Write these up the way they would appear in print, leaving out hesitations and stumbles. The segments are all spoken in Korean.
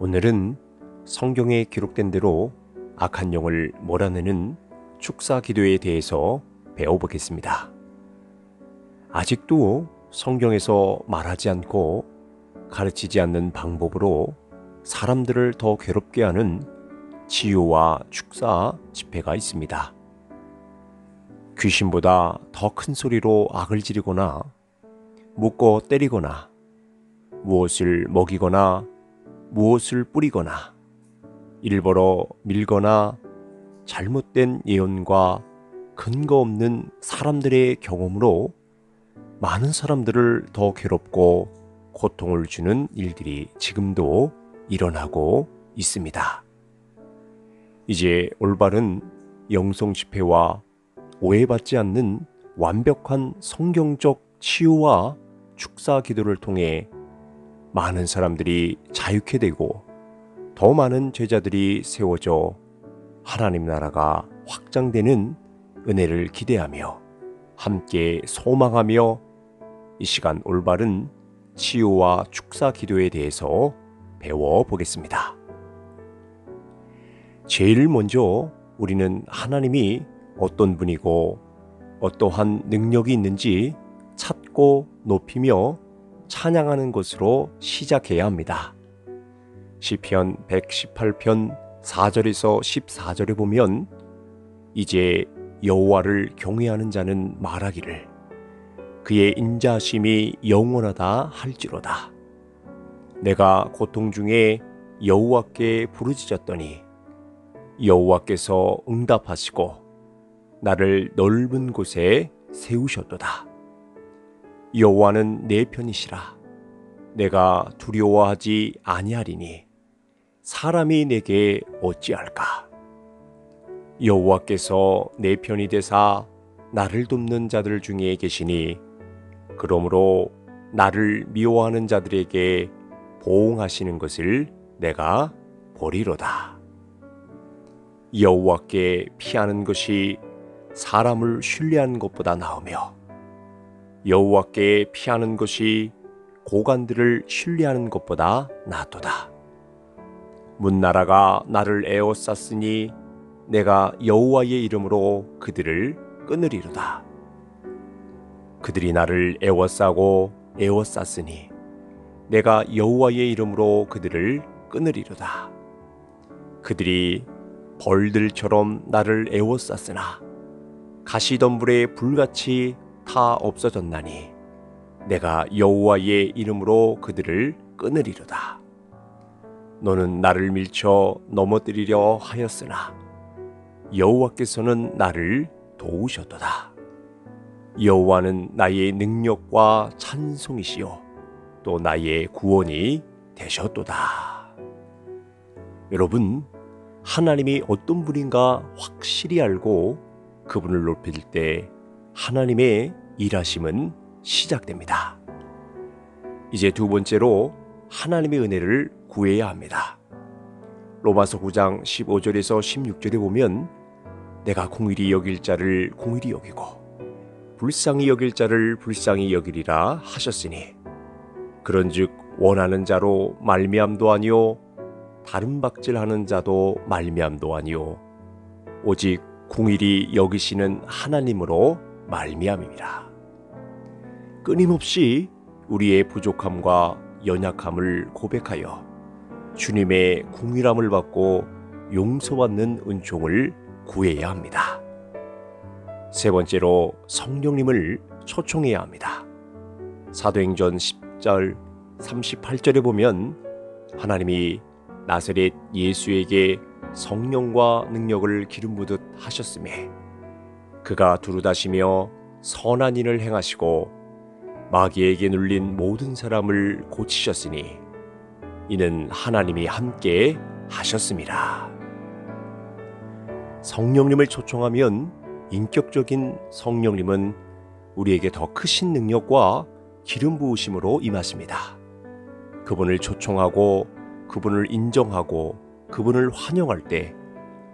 오늘은 성경에 기록된 대로 악한 영을 몰아내는 축사 기도에 대해서 배워보겠습니다. 아직도 성경에서 말하지 않고 가르치지 않는 방법으로 사람들을 더 괴롭게 하는 치유와 축사 집회가 있습니다. 귀신보다 더 큰 소리로 악을 지르거나 묶어 때리거나 무엇을 먹이거나 무엇을 뿌리거나 일벌어 밀거나 잘못된 예언과 근거 없는 사람들의 경험으로 많은 사람들을 더 괴롭고 고통을 주는 일들이 지금도 일어나고 있습니다. 이제 올바른 영성 집회와 오해받지 않는 완벽한 성경적 치유와 축사 기도를 통해 많은 사람들이 자유케 되고 더 많은 제자들이 세워져 하나님 나라가 확장되는 은혜를 기대하며 함께 소망하며 이 시간 올바른 치유와 축사 기도에 대해서 배워보겠습니다. 제일 먼저 우리는 하나님이 어떤 분이고 어떠한 능력이 있는지 찾고 높이며 찬양하는 것으로 시작해야 합니다. 시편 118편 4절에서 14절에 보면 이제 여호와를 경외하는 자는 말하기를 그의 인자하심이 영원하다 할지로다. 내가 고통 중에 여호와께 부르짖었더니 여호와께서 응답하시고 나를 넓은 곳에 세우셨도다. 여호와는 내 편이시라. 내가 두려워하지 아니하리니 사람이 내게 어찌할까. 여호와께서 내 편이 되사 나를 돕는 자들 중에 계시니 그러므로 나를 미워하는 자들에게 보응하시는 것을 내가 보리로다. 여호와께 피하는 것이 사람을 신뢰하는 것보다 나으며 여호와께 피하는 것이 고관들을 신뢰하는 것보다 낫도다. 문나라가 나를 에워쌌으니 내가 여호와의 이름으로 그들을 끊으리로다. 그들이 나를 에워싸고 에워쌌으니 내가 여호와의 이름으로 그들을 끊으리로다. 그들이 벌들처럼 나를 에워쌌으나 가시덤불에 불같이 다 없어졌나니 내가 여호와의 이름으로 그들을 끊으리로다. 너는 나를 밀쳐 넘어뜨리려 하였으나 여호와께서는 나를 도우셨도다. 여호와는 나의 능력과 찬송이시요 또 나의 구원이 되셨도다. 여러분, 하나님이 어떤 분인가 확실히 알고 그분을 높일 때 하나님의 일하심은 시작됩니다. 이제 두 번째로 하나님의 은혜를 구해야 합니다. 로마서 9장 15절에서 16절에 보면 내가 공의히 여길 자를 공의히 여기고 불쌍히 여길 자를 불쌍히 여기리라 하셨으니 그런즉 원하는 자로 말미암도 아니요 다른 박질하는 자도 말미암도 아니요 오직 공의히 여기시는 하나님으로 말미암음이라. 끊임없이 우리의 부족함과 연약함을 고백하여 주님의 궁일함을 받고 용서받는 은총을 구해야 합니다. 세 번째로 성령님을 초청해야 합니다. 사도행전 10절 38절에 보면 하나님이 나사렛 예수에게 성령과 능력을 기름 부듯 하셨음에 그가 두루다시며 선한 일을 행하시고 마귀에게 눌린 모든 사람을 고치셨으니 이는 하나님이 함께 하셨음이라. 성령님을 초청하면 인격적인 성령님은 우리에게 더 크신 능력과 기름 부으심으로 임하십니다. 그분을 초청하고 그분을 인정하고 그분을 환영할 때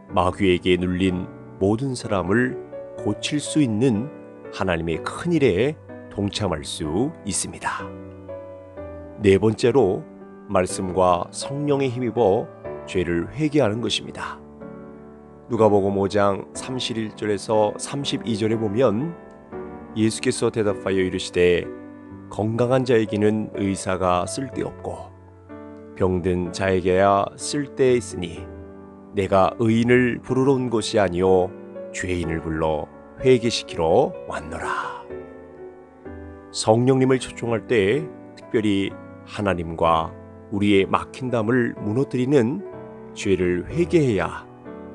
마귀에게 눌린 모든 사람을 고칠 수 있는 하나님의 큰 일에 동참할 수 있습니다. 네 번째로 말씀과 성령에 힘입어 죄를 회개하는 것입니다. 누가복음 5장 31절에서 32절에 보면 예수께서 대답하여 이르시되 건강한 자에게는 의사가 쓸데없고 병든 자에게야 쓸데있으니 내가 의인을 부르러 온 것이 아니요 죄인을 불러 회개시키러 왔노라. 성령님을 초청할 때 특별히 하나님과 우리의 막힌 담을 무너뜨리는 죄를 회개해야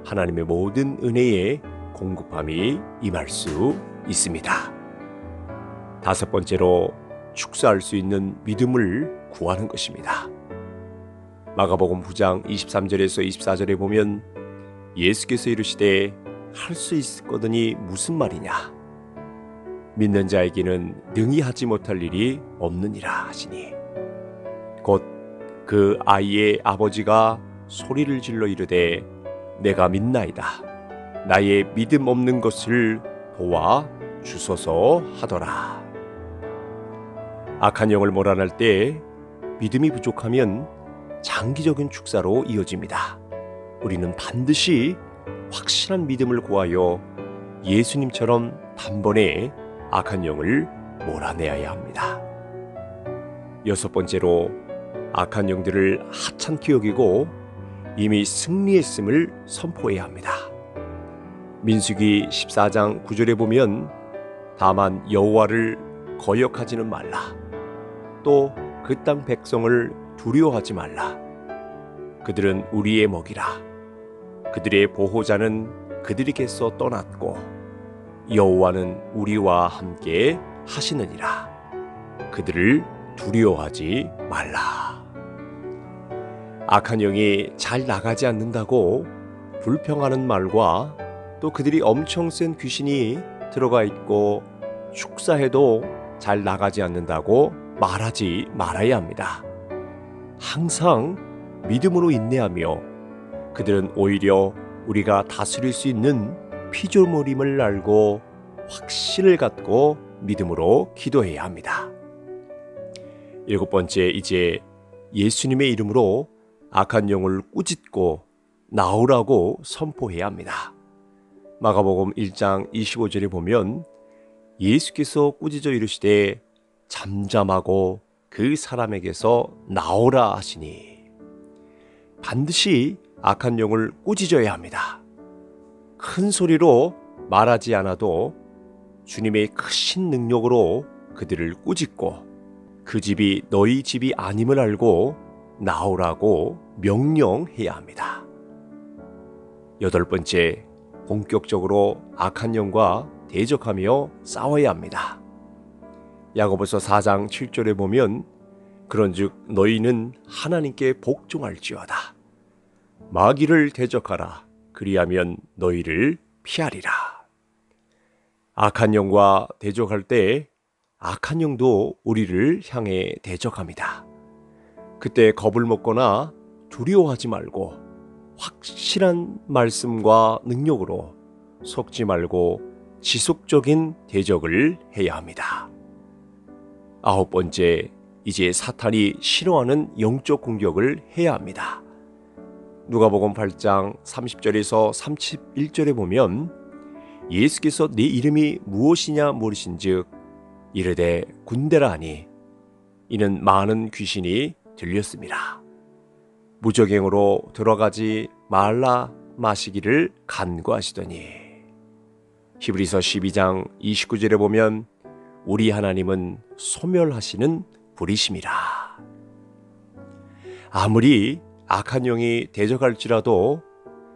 하나님의 모든 은혜에 공급함이 임할 수 있습니다. 다섯 번째로 축사할 수 있는 믿음을 구하는 것입니다. 마가복음 9장 23절에서 24절에 보면 예수께서 이르시되 할 수 있거든이 무슨 말이냐? 믿는 자에게는 능히 하지 못할 일이 없느니라 하시니 곧 그 아이의 아버지가 소리를 질러 이르되 내가 믿나이다. 나의 믿음 없는 것을 도와 주소서 하더라. 악한 영을 몰아낼 때 믿음이 부족하면 장기적인 축사로 이어집니다. 우리는 반드시 확실한 믿음을 구하여 예수님처럼 단번에 악한 영을 몰아내야 합니다. 여섯 번째로 악한 영들을 하찮게 여기고 이미 승리했음을 선포해야 합니다. 민수기 14장 9절에 보면 다만 여호와를 거역하지는 말라. 또 그 땅 백성을 두려워하지 말라. 그들은 우리의 먹이라. 그들의 보호자는 그들에게서 떠났고 여호와는 우리와 함께 하시느니라. 그들을 두려워하지 말라. 악한 영이 잘 나가지 않는다고 불평하는 말과 또 그들이 엄청 센 귀신이 들어가 있고 축사해도 잘 나가지 않는다고 말하지 말아야 합니다. 항상 믿음으로 인내하며 그들은 오히려 우리가 다스릴 수 있는 피조물임을 알고 확신을 갖고 믿음으로 기도해야 합니다. 일곱 번째, 이제 예수님의 이름으로 악한 영을 꾸짖고 나오라고 선포해야 합니다. 마가복음 1장 25절에 보면 예수께서 꾸짖어 이르시되 잠잠하고 그 사람에게서 나오라 하시니 반드시 악한 영을 꾸짖어야 합니다. 큰 소리로 말하지 않아도 주님의 크신 능력으로 그들을 꾸짖고 그 집이 너희 집이 아님을 알고 나오라고 명령해야 합니다. 여덟 번째, 본격적으로 악한 영과 대적하며 싸워야 합니다. 야고보서 4장 7절에 보면 그런즉 너희는 하나님께 복종할지어다. 마귀를 대적하라. 그리하면 너희를 피하리라. 악한 영과 대적할 때 악한 영도 우리를 향해 대적합니다. 그때 겁을 먹거나 두려워하지 말고 확실한 말씀과 능력으로 속지 말고 지속적인 대적을 해야 합니다. 아홉 번째, 이제 사탄이 싫어하는 영적 공격을 해야 합니다. 누가복음 8장 30절에서 31절에 보면 예수께서 네 이름이 무엇이냐 물으신즉 이르되 군대라 하니 이는 많은 귀신이 들렸습니다. 무적행으로 들어가지 말라 마시기를 간구하시더니 히브리서 12장 29절에 보면 우리 하나님은 소멸하시는 불이심이라. 아무리 악한 영이 대적할지라도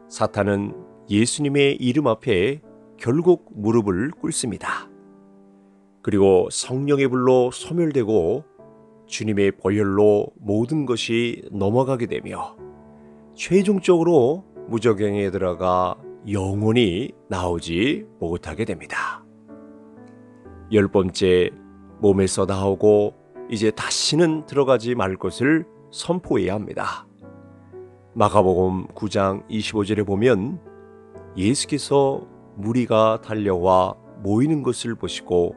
사탄은 예수님의 이름 앞에 결국 무릎을 꿇습니다. 그리고 성령의 불로 소멸되고 주님의 보혈로 모든 것이 넘어가게 되며 최종적으로 무적행에 들어가 영원히 나오지 못하게 됩니다. 열 번째, 몸에서 나오고 이제 다시는 들어가지 말 것을 선포해야 합니다. 마가복음 9장 25절에 보면 예수께서 무리가 달려와 모이는 것을 보시고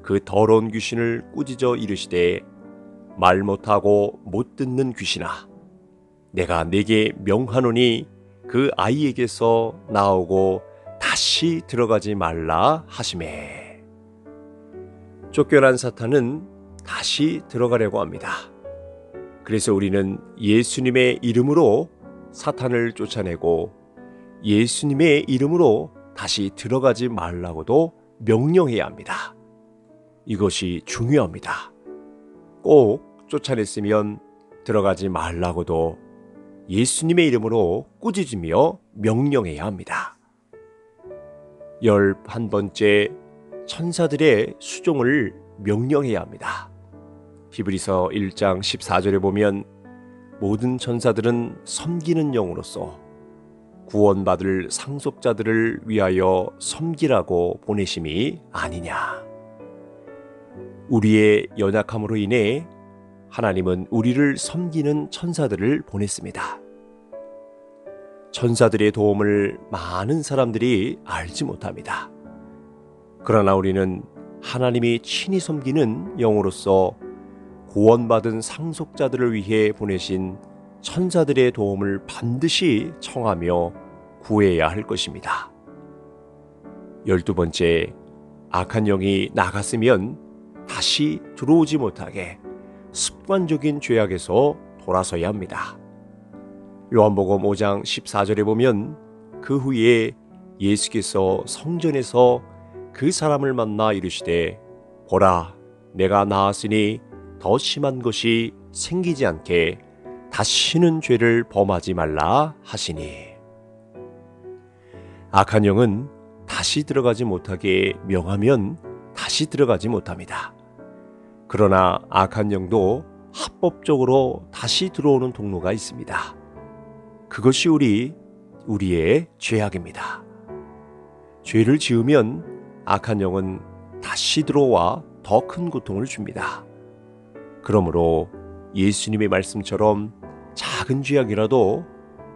그 더러운 귀신을 꾸짖어 이르시되 말 못하고 못 듣는 귀신아, 내가 네게 명하노니 그 아이에게서 나오고 다시 들어가지 말라 하시매. 쫓겨난 사탄은 다시 들어가려고 합니다. 그래서 우리는 예수님의 이름으로 사탄을 쫓아내고 예수님의 이름으로 다시 들어가지 말라고도 명령해야 합니다. 이것이 중요합니다. 꼭 쫓아냈으면 들어가지 말라고도 예수님의 이름으로 꾸짖으며 명령해야 합니다. 11번째, 천사들의 수종을 명령해야 합니다. 히브리서 1장 14절에 보면 모든 천사들은 섬기는 영으로서 구원받을 상속자들을 위하여 섬기라고 보내심이 아니냐. 우리의 연약함으로 인해 하나님은 우리를 섬기는 천사들을 보냈습니다. 천사들의 도움을 많은 사람들이 알지 못합니다. 그러나 우리는 하나님이 친히 섬기는 영으로서 구원받은 상속자들을 위해 보내신 천사들의 도움을 반드시 청하며 구해야 할 것입니다. 12번째, 악한 영이 나갔으면 다시 들어오지 못하게 습관적인 죄악에서 돌아서야 합니다. 요한복음 5장 14절에 보면 그 후에 예수께서 성전에서 그 사람을 만나 이르시되 보라, 내가 나았으니 더 심한 것이 생기지 않게 다시는 죄를 범하지 말라 하시니. 악한 영은 다시 들어가지 못하게 명하면 다시 들어가지 못합니다. 그러나 악한 영도 합법적으로 다시 들어오는 통로가 있습니다. 그것이 우리의 죄악입니다. 죄를 지으면 악한 영은 다시 들어와 더 큰 고통을 줍니다. 그러므로 예수님의 말씀처럼 작은 죄악이라도,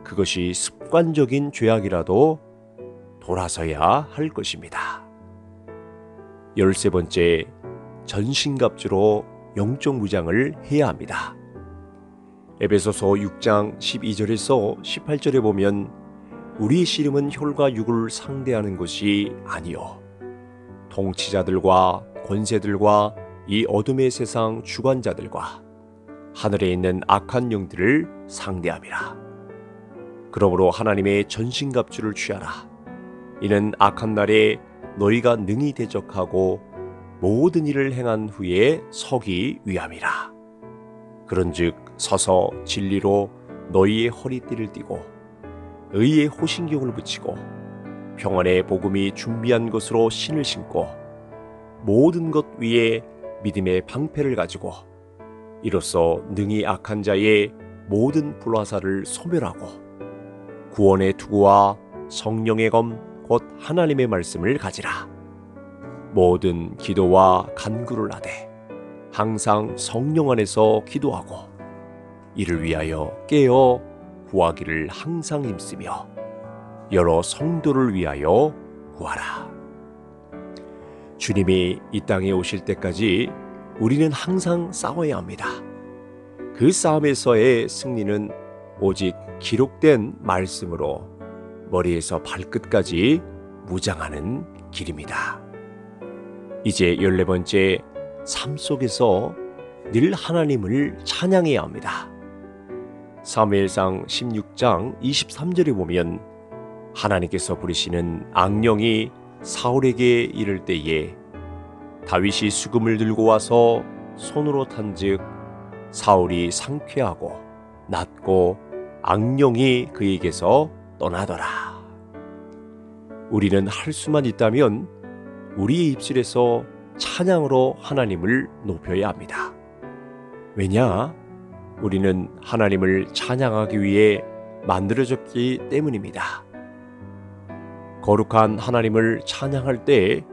그것이 습관적인 죄악이라도 돌아서야 할 것입니다. 13번째, 전신갑주로 영적 무장을 해야 합니다. 에베소서 6장 12절에서 18절에 보면 우리 씨름은 혈과 육을 상대하는 것이 아니요 통치자들과 권세들과 이 어둠의 세상 주관자들과 하늘에 있는 악한 영들을 상대함이라. 그러므로 하나님의 전신갑주를 취하라. 이는 악한 날에 너희가 능히 대적하고 모든 일을 행한 후에 서기 위함이라. 그런즉 서서 진리로 너희의 허리띠를 띠고 의의 호신경을 붙이고 평안의 복음이 준비한 것으로 신을 신고 모든 것 위에 믿음의 방패를 가지고 이로써 능히 악한 자의 모든 불화살을 소멸하고 구원의 투구와 성령의 검 곧 하나님의 말씀을 가지라. 모든 기도와 간구를 하되 항상 성령 안에서 기도하고 이를 위하여 깨어 구하기를 항상 힘쓰며 여러 성도를 위하여 구하라. 주님이 이 땅에 오실 때까지 우리는 항상 싸워야 합니다. 그 싸움에서의 승리는 오직 기록된 말씀으로 머리에서 발끝까지 무장하는 길입니다. 이제 14번째, 삶 속에서 늘 하나님을 찬양해야 합니다. 사무엘상 16장 23절에 보면 하나님께서 부르시는 악령이 사울에게 이를 때에 다윗이 수금을 들고 와서 손으로 탄즉 사울이 상쾌하고 낫고 악령이 그에게서 떠나더라. 우리는 할 수만 있다면 우리의 입술에서 찬양으로 하나님을 높여야 합니다. 왜냐? 우리는 하나님을 찬양하기 위해 만들어졌기 때문입니다. 거룩한 하나님을 찬양할 때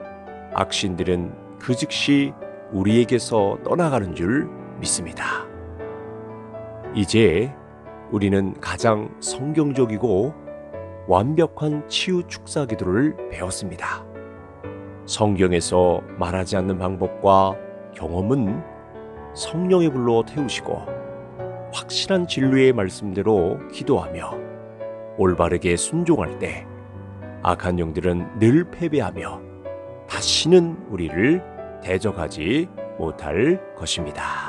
악신들은 그 즉시 우리에게서 떠나가는 줄 믿습니다. 이제 우리는 가장 성경적이고 완벽한 치유 축사 기도를 배웠습니다. 성경에서 말하지 않는 방법과 경험은 성령의 불로 태우시고 확실한 진리의 말씀대로 기도하며 올바르게 순종할 때 악한 영들은 늘 패배하며 다시는 우리를 대적하지 못할 것입니다.